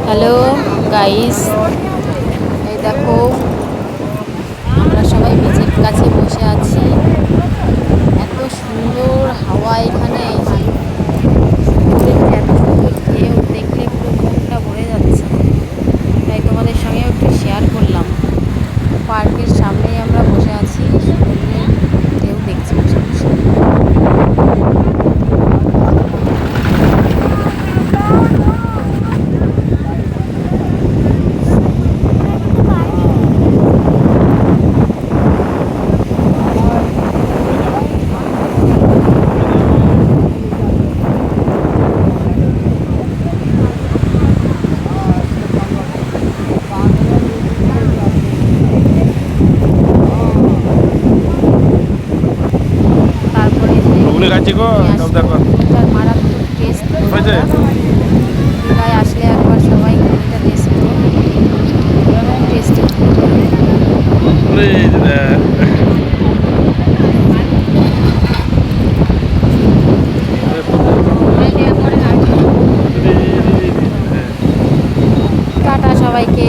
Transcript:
Hello guys, এই দেখো আমরা সবাই বিচের কাছে বসে আছি। এত সুন্দর হাওয়া এখানে, এত সুন্দর ঢেউ দেখলে পুরো মনটা ভরে যাচ্ছে। তাই তোমাদের সঙ্গে একটু শেয়ার করলাম। পার্কের সামনেই আমরা বসে আছি, সমুদ্রের ঢেউ দেখছি বসে বসে। তারপরে যে মারাত্মক টেস্ট, দীঘায় আসলে একবার সবাই ঘুড়িটা টেস্ট করো, টেস্টি। টাটা সবাইকে।